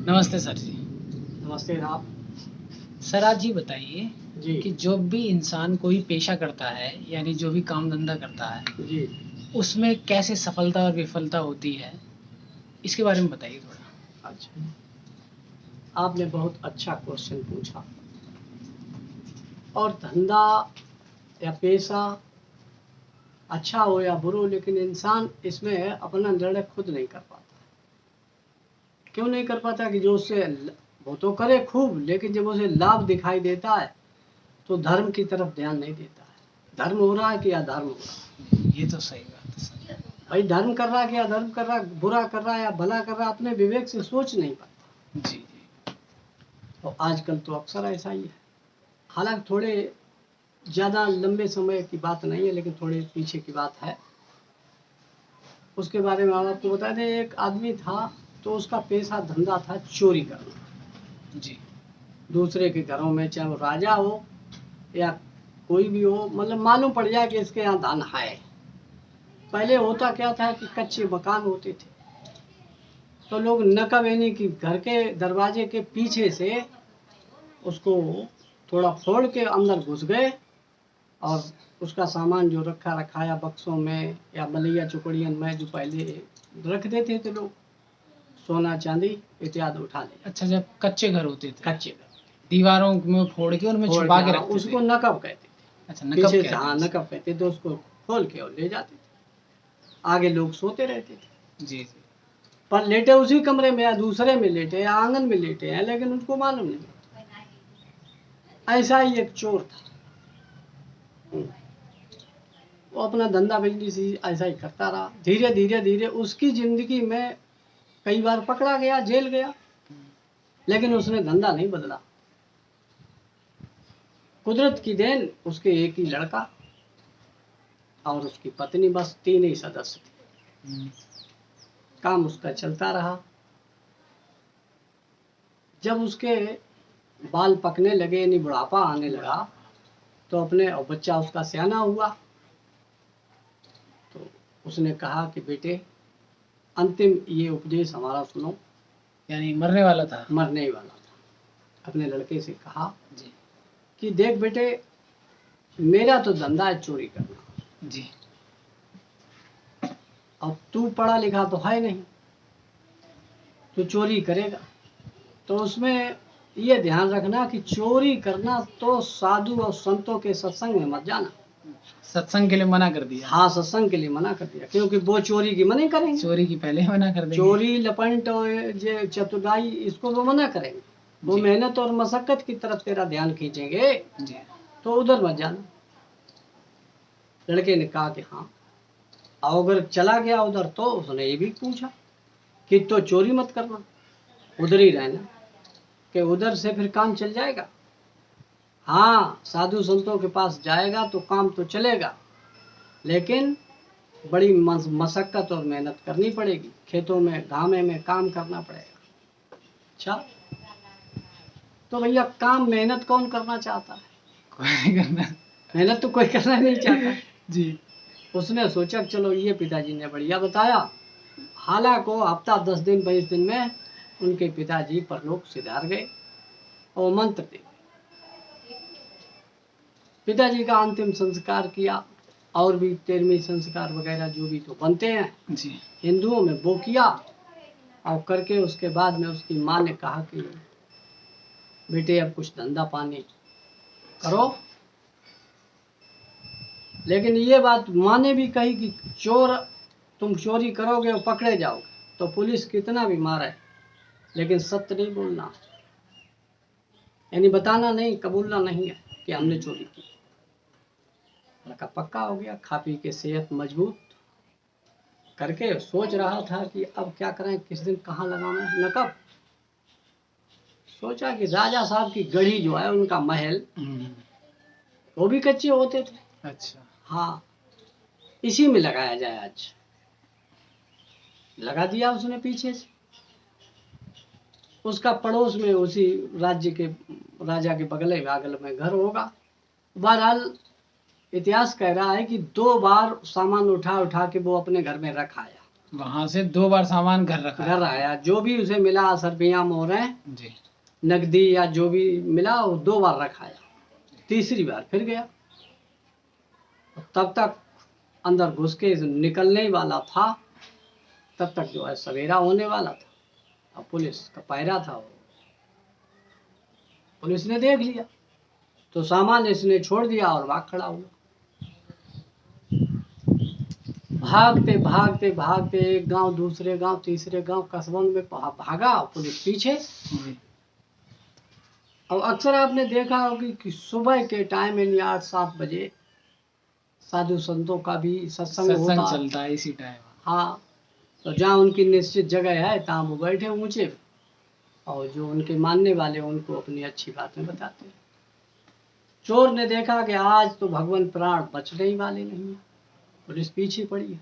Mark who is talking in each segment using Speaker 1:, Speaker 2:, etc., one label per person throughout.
Speaker 1: नमस्ते सर जी।
Speaker 2: नमस्ते आप।
Speaker 1: सर आज जी बताइए
Speaker 2: जी
Speaker 1: कि जो भी इंसान कोई पेशा करता है यानी जो भी काम धंधा करता है
Speaker 2: जी।
Speaker 1: उसमें कैसे सफलता और विफलता होती है, इसके बारे में बताइए थोड़ा।
Speaker 2: अच्छा, आपने बहुत अच्छा क्वेश्चन पूछा। और धंधा या पेशा अच्छा हो या बुरा हो, लेकिन इंसान इसमें अपना निर्णय खुद नहीं कर पाता। क्यों नहीं कर पाता? कि जो उससे वो तो करे खूब, लेकिन जब उसे लाभ दिखाई देता है तो धर्म की तरफ ध्यान नहीं देता है। धर्म हो रहा है कि अधर्म हो रहा है।
Speaker 1: ये तो सही बात है सर।
Speaker 2: भाई धर्म कर रहा है कि अधर्म कर रहा है, बुरा कर रहा है या भला कर रहा है, अपने विवेक से सोच नहीं पाता।
Speaker 1: जी जी।
Speaker 2: और आजकल तो अक्सर ऐसा ही है। हालांकि थोड़े ज़्यादा लंबे समय की बात नहीं है, लेकिन थोड़े पीछे की बात है। उसके बारे में हम आपको बता दें, एक आदमी था तो उसका पेशा धंधा था चोरी करना।
Speaker 1: जी।
Speaker 2: दूसरे के घरों में, चाहे वो राजा हो या कोई भी हो, मतलब मालूम पड़ जाए कि इसके यहाँ धन है। पहले होता क्या था कि कच्चे मकान होते थे, तो लोग नकब यानी कि घर के दरवाजे के पीछे से उसको थोड़ा फोड़ के अंदर घुस गए और उसका सामान जो रखा रखाया बक्सों में या बलिया चुकड़ियन में जो पहले रख देते थे लोग, सोना चांदी इत्यादि उठा ले।
Speaker 1: अच्छा, जब कच्चे घर होते थे
Speaker 2: कच्चे घर
Speaker 1: दीवारों में फोड़ के उनमें
Speaker 2: फोड़
Speaker 1: छुपा
Speaker 2: के,
Speaker 1: के
Speaker 2: हाँ,
Speaker 1: रखते
Speaker 2: उसको
Speaker 1: थे।
Speaker 2: नकब कहते थे।
Speaker 1: अच्छा, नकब
Speaker 2: पीछे से,
Speaker 1: कहते
Speaker 2: हाँ,
Speaker 1: हैं
Speaker 2: नकब कहते थे। उसको खोल के और ले जाते थे। आगे लोग सोते रहते थे,
Speaker 1: जी जी।
Speaker 2: पर लेटे उसी कमरे में या दूसरे में लेटे या आंगन में लेटे हैं, लेकिन उनको मालूम नहीं। ऐसा ही एक चोर था। वो अपना धंधा बिजनेस ही ऐसा ही करता रहा। धीरे धीरे धीरे उसकी जिंदगी में कई बार पकड़ा गया, जेल गया, लेकिन उसने धंधा नहीं बदला। कुदरत की देन, उसके एक ही लड़का और उसकी पत्नी, बस तीन ही सदस्य थे। काम उसका चलता रहा। जब उसके बाल पकने लगे यानी बुढ़ापा आने लगा, तो अपने और बच्चा उसका सियाना हुआ, तो उसने कहा कि बेटे, अंतिम ये उपदेश हमारा सुनो।
Speaker 1: यानी मरने वाला था।
Speaker 2: मरने ही वाला था। अपने लड़के से कहा
Speaker 1: जी
Speaker 2: कि देख बेटे, मेरा तो धंधा है चोरी करना,
Speaker 1: जी।
Speaker 2: अब तू पढ़ा लिखा तो है नहीं, तू चोरी करेगा तो उसमें ये ध्यान रखना कि चोरी करना तो साधु और संतों के सत्संग में मत जाना।
Speaker 1: सत्संग के लिए मना कर दिया।
Speaker 2: हाँ, सत्संग के लिए मना कर दिया, क्योंकि वो चोरी की मना करेंगे।
Speaker 1: चोरी की पहले ही मना कर देंगे।
Speaker 2: चोरी, लपंट और ये चतुराई, इसको वो मना करेंगे। वो
Speaker 1: जी।
Speaker 2: मेहनत और मशक्कत की तरफ तेरा ध्यान खींचेंगे,
Speaker 1: जी।
Speaker 2: तो उधर मत जाना। लड़के ने कहा कि हाँ। और अगर चला गया उधर, तो उसने ये भी पूछा कि तो चोरी मत करना, उधर ही रहना, कि उधर से फिर काम चल जाएगा। हाँ, साधु संतों के पास जाएगा तो काम तो चलेगा, लेकिन बड़ी मशक्कत और मेहनत करनी पड़ेगी। खेतों में घामे में काम करना पड़ेगा। अच्छा, तो भैया काम मेहनत कौन करना चाहता है?
Speaker 1: कोई नहीं करना।
Speaker 2: मेहनत तो कोई करना नहीं चाहता।
Speaker 1: जी।
Speaker 2: उसने सोचा चलो ये पिताजी ने बढ़िया बताया। हालांकि हफ्ता 10 दिन 20 दिन में उनके पिताजी परलोक सिधार गए और मंत्र दे। पिताजी का अंतिम संस्कार किया, और भी 13वीं संस्कार वगैरह जो भी तो बनते हैं
Speaker 1: जी।
Speaker 2: हिंदुओं में, वो किया। और करके उसके बाद में उसकी माँ ने कहा कि बेटे अब कुछ धंधा पानी करो। लेकिन ये बात माँ ने भी कही कि चोर, तुम चोरी करोगे और पकड़े जाओगे तो पुलिस कितना भी मारे, लेकिन सत्य नहीं बोलना, यानी बताना नहीं, कबूलना नहीं है कि हमने चोरी की। लड़का पक्का हो गया, खा पी के सेहत मजबूत करके सोच रहा था कि अब क्या करें, किस दिन कहाँ लगाना है नकब। सोचा कि राजा साहब की गढ़ी जो है, उनका महल, वो भी कच्चे होते थे।
Speaker 1: अच्छा।
Speaker 2: हाँ, इसी में लगाया जाए। आज लगा दिया उसने पीछे से। उसका पड़ोस में उसी राज्य के राजा के बगल में घर होगा। बहरहाल इतिहास कह रहा है कि 2 बार सामान उठा उठा के वो अपने घर में रख आया।
Speaker 1: वहां से 2 बार सामान घर रखा
Speaker 2: घर आया, जो भी उसे मिला सरपियां मोहरें
Speaker 1: जी।
Speaker 2: नकदी या जो भी मिला वो 2 बार रखाया, तीसरी बार फिर गया। तब तक अंदर घुस के निकलने ही वाला था, तब तक जो है सवेरा होने वाला था। अब पुलिस का पहरा था, वो पुलिस ने देख लिया तो सामान इसने छोड़ दिया और भाग खड़ा हुआ। भागते भागते भागते एक गांव दूसरे गांव तीसरे गांव कस्बों में भागा, पुलिस पीछे।
Speaker 1: जी।
Speaker 2: अब अक्सर आपने देखा होगा कि सुबह के टाइम यानी 8-7 बजे साधु संतों का भी सत्संग
Speaker 1: सत्संग
Speaker 2: होता।
Speaker 1: चलता है इसी टाइम।
Speaker 2: हाँ, तो जहाँ उनकी निश्चित जगह है तहाँ वो बैठे ऊंचे, और जो उनके मानने वाले उनको अपनी अच्छी बातें बताते हैं। चोर ने देखा कि आज तो भगवान प्राण बचने ही वाले नहीं है, पुलिस पीछे पड़ी है।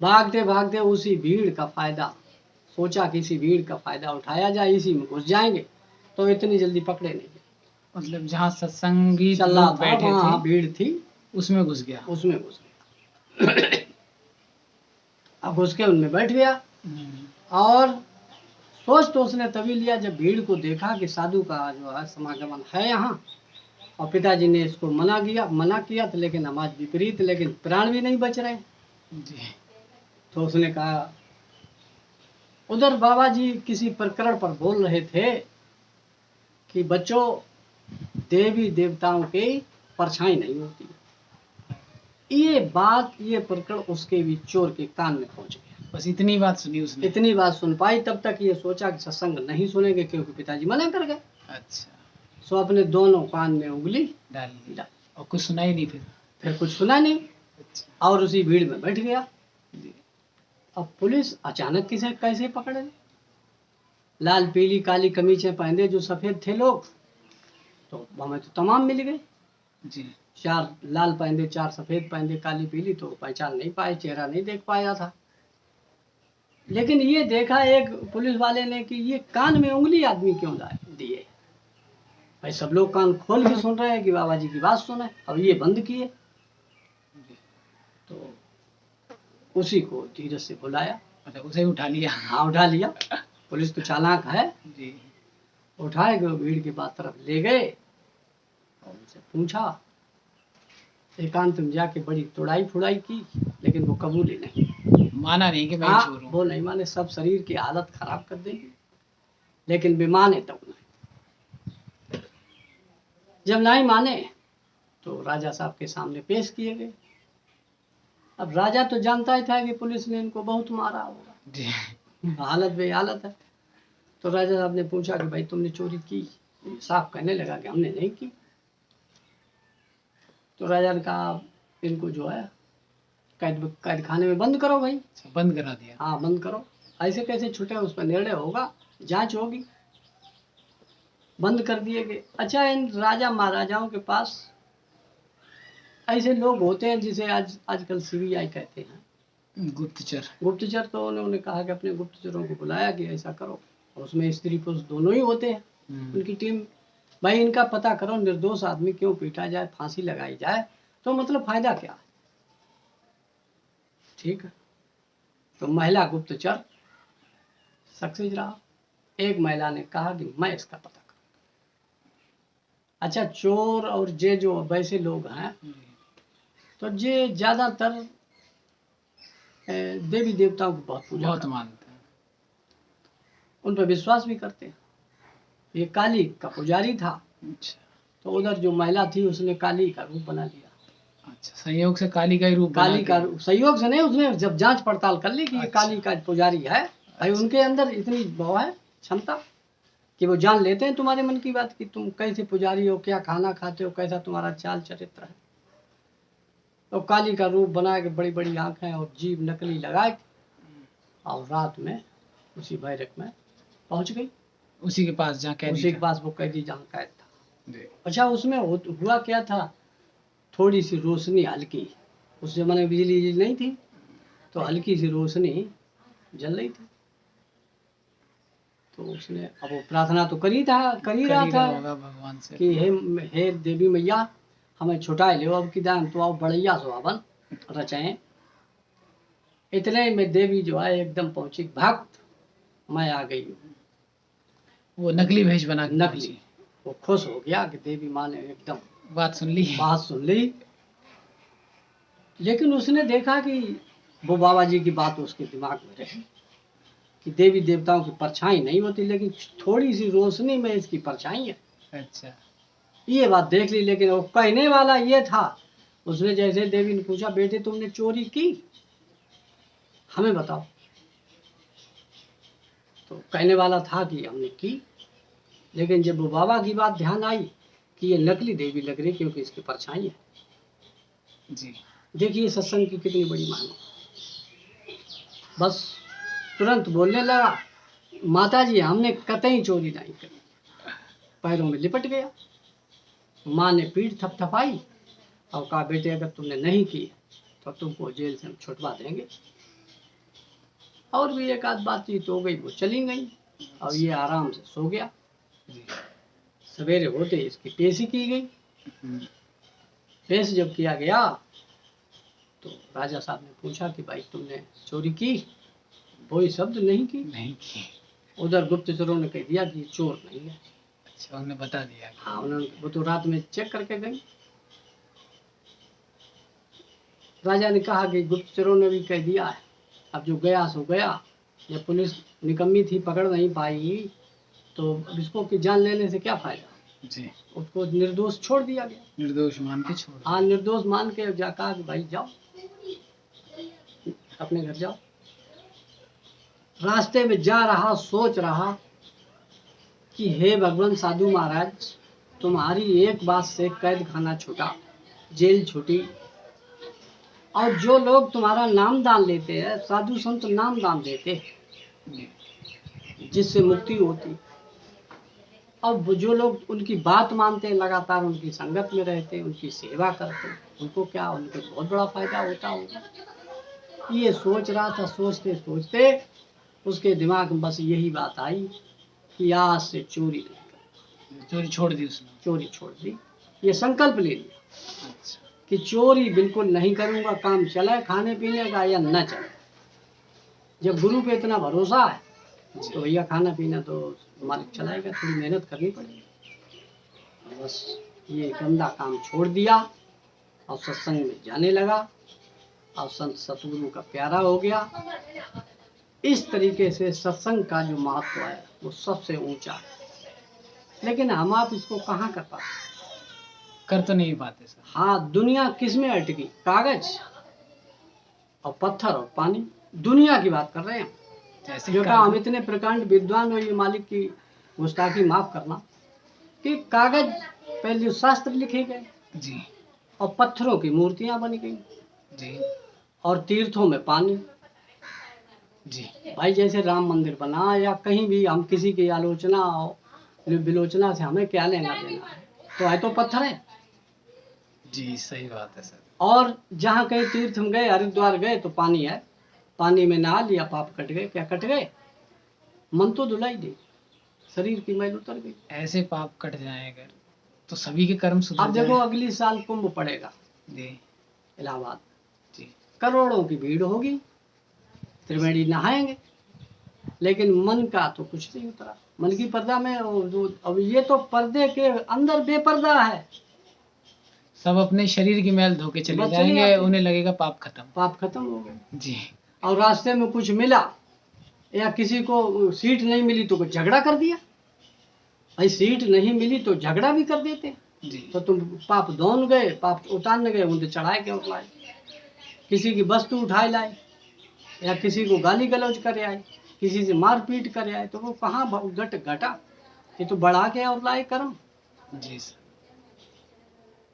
Speaker 2: भागते भागते उसी भीड़ का फायदा सोचा कि इसी भीड़ का फायदा उठाया जाए, इसी में घुस जाएंगे तो इतनी जल्दी पकड़े नहीं गए।
Speaker 1: मतलब जहाँ सत्संगी
Speaker 2: चल रहा
Speaker 1: लोग
Speaker 2: था
Speaker 1: बैठे
Speaker 2: वहाँ
Speaker 1: थे
Speaker 2: भीड़ थी,
Speaker 1: उसमें घुस गया।
Speaker 2: उसमें घुस गया। अब घुस के उनमें बैठ गया, और सोच तो उसने तभी लिया जब भीड़ को देखा कि साधु का जो है समागमन है यहाँ, और पिताजी ने इसको मना किया था, लेकिन हमारे विपरीत, लेकिन प्राण भी नहीं बच रहे।
Speaker 1: जी।
Speaker 2: तो उसने कहा, उधर बाबा जी किसी प्रकरण पर बोल रहे थे कि बच्चों, देवी देवताओं की परछाई नहीं होती। ये बात, ये प्रकरण उसके भी चोर के कान में पहुंच गया।
Speaker 1: बस इतनी बात सुनी उसने।
Speaker 2: इतनी बात सुन पाई, तब तक ये सोचा कि सत्संग नहीं सुनेंगे क्योंकि पिताजी मना कर गए।
Speaker 1: अच्छा।
Speaker 2: सो अपने दोनों कान में उंगली
Speaker 1: डाल दी
Speaker 2: डाल,
Speaker 1: और कुछ सुनाई नहीं
Speaker 2: फिर कुछ सुना नहीं,
Speaker 1: अच्छा।
Speaker 2: और उसी भीड़ में बैठ गया।
Speaker 1: जी।
Speaker 2: अब पुलिस अचानक किसे कैसे पकड़े? लाल पीली काली कमीजें पहने जो सफेद थे लोग, तो हमें तो तमाम मिल गए।
Speaker 1: जी।
Speaker 2: 4 लाल पहने, 4 सफेद पहने, काली पीली, तो पहचान नहीं पाए, चेहरा नहीं देख पाया था। लेकिन ये देखा एक पुलिस वाले ने कि ये कान में उंगली आदमी क्यों दिए। भाई सब लोग कान खोल के सुन रहे हैं कि बाबा जी की बात सुने, अब ये बंद किए। तो उसी को धीरे से बुलाया।
Speaker 1: अच्छा, उसे उठा लिया।
Speaker 2: हाँ, उठा लिया। पुलिस तो चालाक है।
Speaker 1: जी।
Speaker 2: उठाए गए, भीड़ के पास तरफ ले गए और उनसे पूछा। एकांत में जाके बड़ी तोड़ाई फुड़ाई की, लेकिन वो कबूल ही नहीं।
Speaker 1: माना नहीं कि मैं
Speaker 2: हाँ,
Speaker 1: चोर हूँ।
Speaker 2: वो नहीं माने, सब शरीर की हालत खराब कर देगी, लेकिन बेमाने तब नहीं। जब नहीं माने तो राजा साहब के सामने पेश किए गए। अब राजा तो जानता ही था कि पुलिस ने इनको बहुत मारा होगा,
Speaker 1: जी।
Speaker 2: हालत बेहालत है। तो राजा साहब ने पूछा कि भाई तुमने चोरी की? साफ कहने लगा कि हमने नहीं की। तो राजा ने कहा, इनको जो है कैद खाने में बंद करो भाई।
Speaker 1: बंद करा दिया।
Speaker 2: हाँ, बंद करो। ऐसे कैसे छूटे, उस पर निर्णय होगा, जांच होगी। बंद कर दिए गए। अच्छा, इन राजा महाराजाओं के पास ऐसे लोग होते हैं जिसे आजकल सीबीआई कहते हैं,
Speaker 1: गुप्तचर।
Speaker 2: गुप्तचर। तो उन्होंने कहा कि अपने गुप्तचरों को बुलाया कि ऐसा करो, और उसमें स्त्री पुरुष दोनों ही होते हैं उनकी टीम। भाई इनका पता करो, निर्दोष आदमी क्यों पीटा जाए, फांसी लगाई जाए, तो मतलब फायदा क्या? ठीक है। तो महिला गुप्तचर सक्सेस रहा। एक महिला ने कहा कि मैं इसका पता करूं। अच्छा, चोर और जे जो वैसे लोग हैं, तो जे ज्यादातर देवी देवताओं को बहुत पूजा
Speaker 1: बहुत मानते हैं,
Speaker 2: उन पर विश्वास भी करते हैं। ये काली का पुजारी था।
Speaker 1: अच्छा।
Speaker 2: तो उधर जो महिला थी उसने काली का रूप बना लिया।
Speaker 1: अच्छा, संयोग से काली का ही रूप बना
Speaker 2: काली का सहयोग से नहीं, उसने जब जांच पड़ताल कर ली कि ये
Speaker 1: अच्छा।
Speaker 2: काली का पुजारी है। भाई उनके अंदर इतनी वो है क्षमता कि वो जान लेते हैं तुम्हारे मन की बात, कि तुम कैसे पुजारी हो, क्या खाना खाते हो, कैसा तुम्हारा चाल चरित्र है। तो काली का रूप बना के बड़ी बड़ी आंखें और जीभ नकली लगाए, और रात में उसी बैरक में पहुंच गई।
Speaker 1: उसी के पास जहाँ कैदी
Speaker 2: उसी के
Speaker 1: था।
Speaker 2: पास वो कैदी जहाँ कैद था।
Speaker 1: जी।
Speaker 2: अच्छा, उसमें हुआ क्या था, थोड़ी सी रोशनी हल्की, उस जमाने में बिजली नहीं थी, तो हल्की सी रोशनी जल रही थी। तो उसने, अब वो प्रार्थना तो कर ही रहा था
Speaker 1: होगा भगवान से
Speaker 2: कि हे देवी मैया, हमें छुटाए ले अब की दान तो आओ बड़ैया सो अपन रचाएं। इतने में देवी जो है एकदम पहुंची, भक्त मैं आ गई हूँ।
Speaker 1: वो नकली भेष बना के
Speaker 2: नकली।
Speaker 1: पहुंची।
Speaker 2: वो खुश हो गया कि देवी माँ ने एकदम
Speaker 1: बात सुन ली।
Speaker 2: बात सुन ली। लेकिन उसने देखा कि वो बाबा जी की बात उसके दिमाग में रही कि देवी देवताओं की परछाई नहीं होती, लेकिन थोड़ी सी रोशनी में इसकी परछाई है।
Speaker 1: अच्छा।
Speaker 2: ये बात देख ली। लेकिन वो कहने वाला ये था, उसने जैसे देवी ने पूछा, बेटे तुमने चोरी की, हमें बताओ। तो कहने वाला था कि हमने की। लेकिन जब वो बाबा की बात ध्यान आई कि ये नकली देवी लग रही क्योंकि इसकी परछाई है।
Speaker 1: जी।
Speaker 2: देखिए सत्संग की कितनी बड़ी मानो। बस तुरंत बोलने लगा, माता जी हमने कतई चोरी नहीं करी। पैरों में लिपट गया। माँ ने पीठ थपथपाई और कहा, बेटे अगर तुमने नहीं की तो तुमको जेल से हम छुटवा देंगे। और भी एक आध बातचीत हो गई, वो चली गई और ये आराम से सो गया।
Speaker 1: जी।
Speaker 2: सवेरे होते इसकी पेशी की गई। पेश जब किया गया तो राजा साहब ने पूछा कि भाई तुमने चोरी की? कोई शब्द नहीं की।
Speaker 1: नहीं की।
Speaker 2: उधर गुप्तचरों ने कह दिया कि ये चोर नहीं है।
Speaker 1: अच्छा, उन्होंने बता दिया।
Speaker 2: हाँ, उन्होंने, वो तो रात में चेक करके गई। राजा ने कहा कि गुप्तचरों ने भी कह दिया है, अब जो गया सो गया। जब पुलिस निकम्मी थी, पकड़ नहीं पाई, तो अब इसको की जान लेने से क्या फायदा।
Speaker 1: जी।
Speaker 2: उसको निर्दोष छोड़ दिया गया।
Speaker 1: निर्दोष मान के छोड़ दिया।
Speaker 2: हाँ, निर्दोष मान के जा कहा कि भाई जाओ अपने घर जाओ। रास्ते में जा रहा सोच रहा कि हे भगवान साधु महाराज, तुम्हारी एक बात से कैद खाना छूटा, जेल छूटी, और जो लोग तुम्हारा नाम दान लेते हैं, साधु संत नाम दान देते
Speaker 1: जी।
Speaker 2: जिससे मुक्ति होती, और वो जो लोग उनकी बात मानते हैं, लगातार उनकी संगत में रहते, उनकी सेवा करते, उनको क्या, उनको बहुत बड़ा फायदा होता होगा। ये सोच रहा था। सोचते सोचते उसके दिमाग में बस यही बात आई कि आज से चोरी नहीं करूंगा।
Speaker 1: चोरी छोड़ दी उसने।
Speaker 2: चोरी छोड़ दी। ये संकल्प ले लिया
Speaker 1: अच्छा।
Speaker 2: कि चोरी बिल्कुल नहीं करूंगा, काम चले खाने पीने का या न चले। जब गुरु पे इतना भरोसा है तो भैया खाना पीना तो मालिक चलाएगा, थोड़ी मेहनत करनी पड़ेगी। बस ये गंदा काम छोड़ दिया और सत्संग में जाने लगा और संत सतगुरु का प्यारा हो गया। इस तरीके से सत्संग का जो महत्व है वो सबसे ऊंचा है। लेकिन हम आप इसको कहाँ कर पाते?
Speaker 1: कर तो नहीं पाते सर।
Speaker 2: हाँ, दुनिया किस में अटकी? कागज और पत्थर और पानी। दुनिया की बात कर रहे हैं।
Speaker 1: जैसे
Speaker 2: जो कहा हम इतने प्रकांड विद्वान हो, ये मालिक की गुस्ताखी माफ करना, कि कागज पहले जो शास्त्र लिखे गए
Speaker 1: जी।
Speaker 2: और पत्थरों की मूर्तियां बनी गई
Speaker 1: जी।
Speaker 2: और तीर्थों में पानी।
Speaker 1: जी।
Speaker 2: भाई जैसे राम मंदिर बना या कहीं भी, हम किसी की आलोचना और विलोचना से हमें क्या लेना देना है? तो है तो पत्थर है।
Speaker 1: जी, सही बात है सर।
Speaker 2: और जहाँ कहीं तीर्थ में गए, हरिद्वार गए तो पानी है, पानी में नहा लिया, पाप कट गए। क्या कट गए? मन तो धुलाई दे, शरीर की मैल उतर गई।
Speaker 1: ऐसे पाप कट जाए अगर तो सभी के कर्म सुधर
Speaker 2: अब देखो अगली साल कुंभ पड़ेगा
Speaker 1: जी।
Speaker 2: इलाहाबाद।
Speaker 1: जी।
Speaker 2: करोड़ों की भीड़ होगी, त्रिवेणी नहाएंगे, लेकिन मन का तो कुछ नहीं उतरा। मन की पर्दा में अब ये तो पर्दे के अंदर बेपर्दा है।
Speaker 1: सब अपने शरीर की मैल धो के चले
Speaker 2: बस चले
Speaker 1: जाएंगे,
Speaker 2: जाते।
Speaker 1: उन्हें लगेगा पाप खत्म।
Speaker 2: पाप खत्म हो गए।
Speaker 1: जी।
Speaker 2: और रास्ते में कुछ मिला या किसी को सीट नहीं मिली तो कुछ झगड़ा कर दिया। भाई सीट नहीं मिली तो झगड़ा भी कर देते।
Speaker 1: जी।
Speaker 2: तो तुम पाप धोन गए, पाप उतारने गए, उनसे चढ़ाए के और लाए। किसी की वस्तु उठाए लाए या किसी को गाली गलौज करे आए, किसी से मारपीट करे आए, तो वो कहाँ घटा? ये तो बढ़ा के और लाए कर्म।
Speaker 1: जी सर।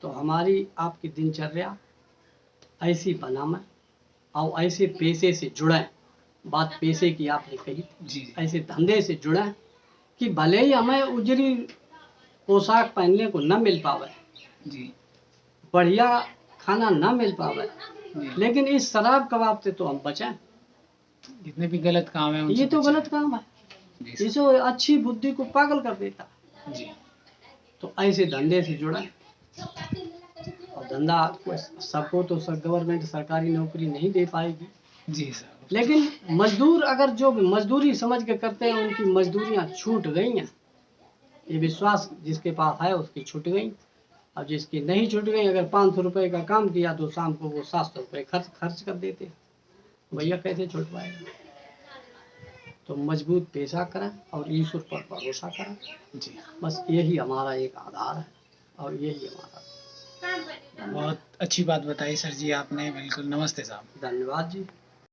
Speaker 2: तो हमारी आपकी दिनचर्या ऐसी बनाना और ऐसे पेशे से जुड़े। बात पेशे की आपने कही,
Speaker 1: जी।
Speaker 2: ऐसे धंधे से जुड़े कि भले ही हमें उजरी पोशाक पहनने को न मिल पावे,
Speaker 1: जी।
Speaker 2: बढ़िया खाना न मिल पावे,
Speaker 1: जी।
Speaker 2: लेकिन इस शराब कबाब से तो हम बचें।
Speaker 1: जितने भी गलत काम है
Speaker 2: ये तो गलत काम है।
Speaker 1: जी सर।
Speaker 2: इसे अच्छी बुद्धि को पागल कर देता।
Speaker 1: जी।
Speaker 2: तो ऐसे धंधे से जुड़ा। और धंधा सबको तो गवर्नमेंट सरकारी नौकरी नहीं दे पाएगी,
Speaker 1: जी साहब।
Speaker 2: लेकिन मजदूर अगर जो मजदूरी समझ के करते हैं उनकी मजदूरियां छूट गई हैं। ये विश्वास जिसके पास है उसकी छूट गई, और जिसकी नहीं छूट गई, अगर 500 रुपये का काम किया तो शाम को वो 700 रुपये खर्च कर देते। भैया कैसे छूट पाएगा? तो मजबूत पेशा करें और ईश्वर पर भरोसा करें।
Speaker 1: जी
Speaker 2: बस यही हमारा एक आधार है और यही हमारा।
Speaker 1: बहुत अच्छी बात बताई सर जी आपने। बिल्कुल। नमस्ते साहब।
Speaker 2: धन्यवाद जी।